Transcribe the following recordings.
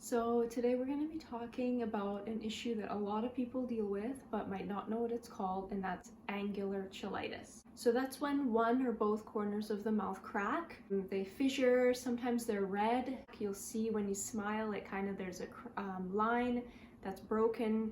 So today we're going to be talking about an issue that a lot of people deal with but might not know what it's called, and that's angular cheilitis. So that's when one or both corners of the mouth crack, they fissure, sometimes they're red. You'll see when you smile there's a line that's broken.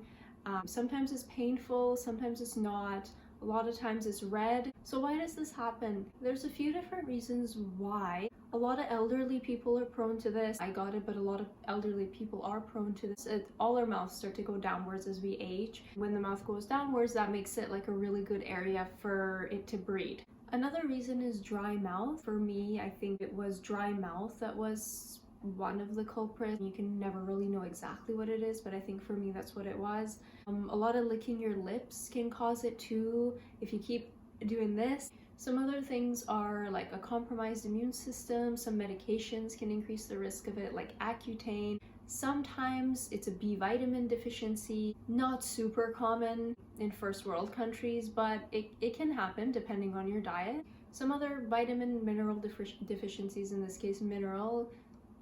Sometimes it's painful, sometimes it's not. A lot of times it's red. So why does this happen? There's a few different reasons why. A lot of elderly people are prone to this. I got it, but a lot of elderly people are prone to this. All our mouths start to go downwards as we age. When the mouth goes downwards, that makes it like a really good area for it to breed. Another reason is dry mouth. For me, I think it was dry mouth that was one of the culprits. You can never really know exactly what it is, but I think for me that's what it was. A lot of licking your lips can cause it too if you keep doing this. Some other things are like a compromised immune system. Some medications can increase the risk of it, like Accutane. Sometimes it's a B vitamin deficiency. Not super common in first world countries, but it can happen depending on your diet. Some other vitamin mineral deficiencies, in this case mineral,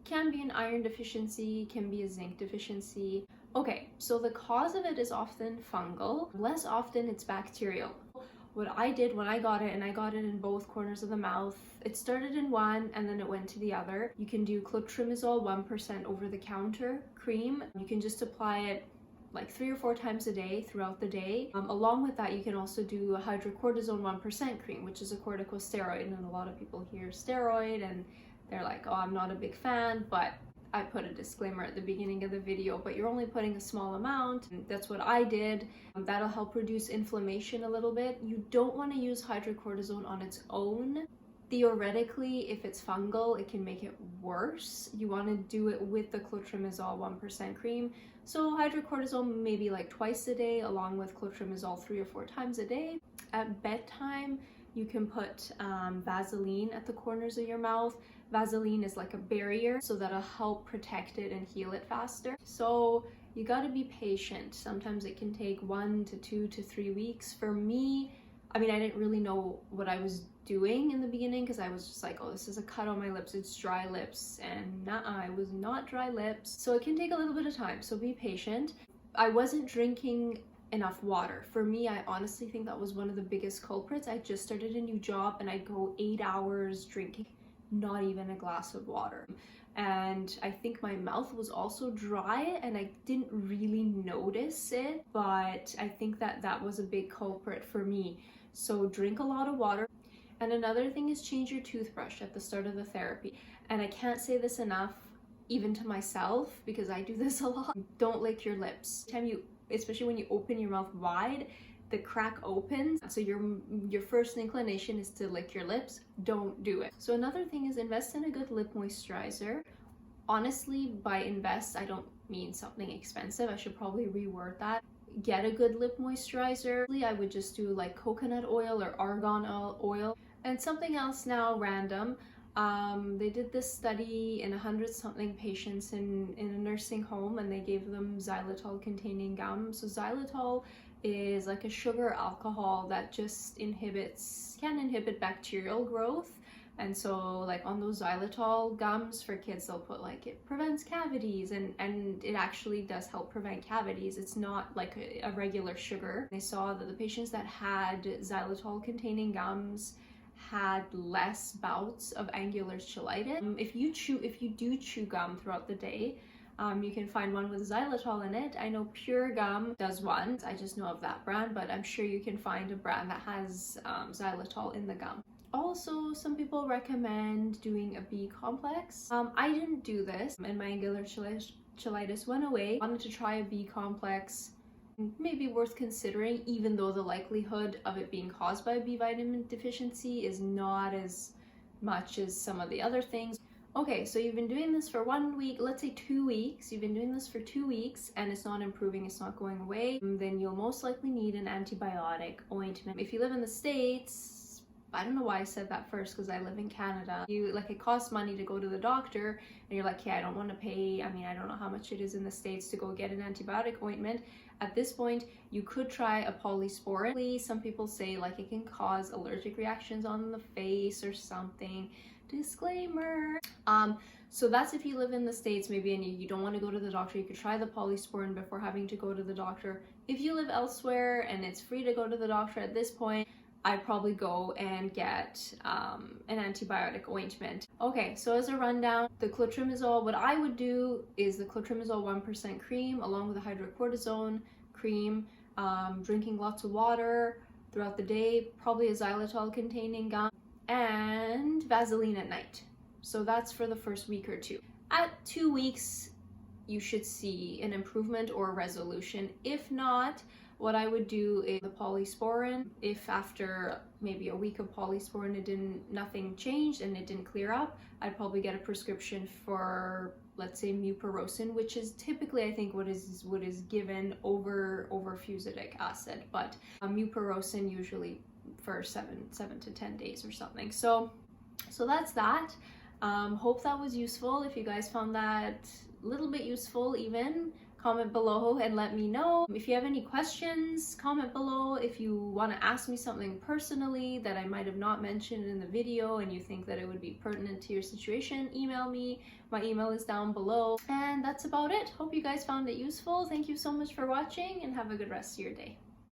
can be an iron deficiency, can be a zinc deficiency. Okay, so the cause of it is often fungal. Less often it's bacterial. What I did when I got it, and I got it in both corners of the mouth, it started in one and then it went to the other. You can do Clotrimazole 1% over the counter cream. You can just apply it like 3 or 4 times a day throughout the day. Along with that, you can also do a Hydrocortisone 1% cream, which is a corticosteroid, and a lot of people hear steroid and they're like, oh, I'm not a big fan, but I put a disclaimer at the beginning of the video, but you're only putting a small amount. That's what I did. That'll help reduce inflammation a little bit. You don't want to use hydrocortisone on its own. Theoretically, if it's fungal, it can make it worse. You want to do it with the Clotrimazole 1% cream. So hydrocortisone maybe like twice a day, along with Clotrimazole 3 or 4 times a day. At bedtime, you can put Vaseline at the corners of your mouth. Vaseline is like a barrier, so that'll help protect it and heal it faster. So you gotta be patient. Sometimes it can take 1 to 2 to 3 weeks. For me, I didn't really know what I was doing in the beginning because I was just like, oh, this is a cut on my lips, it's dry lips, and nuh-uh, it was not dry lips. So it can take a little bit of time, so be patient. I wasn't drinking enough water. For me, I honestly think that was one of the biggest culprits. I just started a new job and I go 8 hours drinking not even a glass of water. And I think my mouth was also dry and I didn't really notice it, but I think that was a big culprit for me. So drink a lot of water. And another thing is change your toothbrush at the start of the therapy. And I can't say this enough, even to myself, because I do this a lot. Don't lick your lips. Especially when you open your mouth wide, the crack opens, so your first inclination is to lick your lips. Don't do it. So another thing is invest in a good lip moisturizer. Honestly, by invest, I don't mean something expensive. I should probably reword that. Get a good lip moisturizer. I would just do like coconut oil or argan oil. And something else now, random. They did this study in 100-something patients in a nursing home, and they gave them xylitol containing gum. So xylitol is like a sugar alcohol that just can inhibit bacterial growth. And so like on those xylitol gums for kids, they'll put like it prevents cavities, and it actually does help prevent cavities. It's not like a regular sugar. They saw that the patients that had xylitol containing gums had less bouts of angular cheilitis. If you do chew gum throughout the day, you can find one with xylitol in it. I know Pure Gum does one. I just know of that brand, but I'm sure you can find a brand that has xylitol in the gum. Also, some people recommend doing a B complex. I didn't do this, and my angular cheilitis went away. I wanted to try a B complex. Maybe worth considering, even though the likelihood of it being caused by a B vitamin deficiency is not as much as some of the other things. Okay, so you've been doing this for 1 week, let's say 2 weeks. You've been doing this for 2 weeks and it's not improving, it's not going away. Then you'll most likely need an antibiotic ointment. If you live in the States, I don't know why I said that first because I live in Canada. It costs money to go to the doctor and you're like, yeah, I don't want to pay. I don't know how much it is in the States to go get an antibiotic ointment. At this point, you could try a Polysporin. Some people say like it can cause allergic reactions on the face or something. Disclaimer. So that's if you live in the States maybe and you don't want to go to the doctor, you could try the Polysporin before having to go to the doctor. If you live elsewhere and it's free to go to the doctor at this point, I'd probably go and get an antibiotic ointment. Okay, so as a rundown, the Clotrimazole, what I would do is the Clotrimazole 1% cream along with the Hydrocortisone cream, drinking lots of water throughout the day, probably a xylitol containing gum, and Vaseline at night. So that's for the first week or two. At 2 weeks, you should see an improvement or a resolution. If not, what I would do is the Polysporin. If after maybe a week of Polysporin nothing changed and it didn't clear up, I'd probably get a prescription for, let's say, mupirocin, which is typically I think what is given over fusidic acid, but mupirocin usually for 7 to 10 days or something. So that's that. Hope that was useful. If you guys found that a little bit useful even, comment below and let me know. If you have any questions, comment below. If you want to ask me something personally that I might have not mentioned in the video and you think that it would be pertinent to your situation, email me. My email is down below. And that's about it. Hope you guys found it useful. Thank you so much for watching and have a good rest of your day.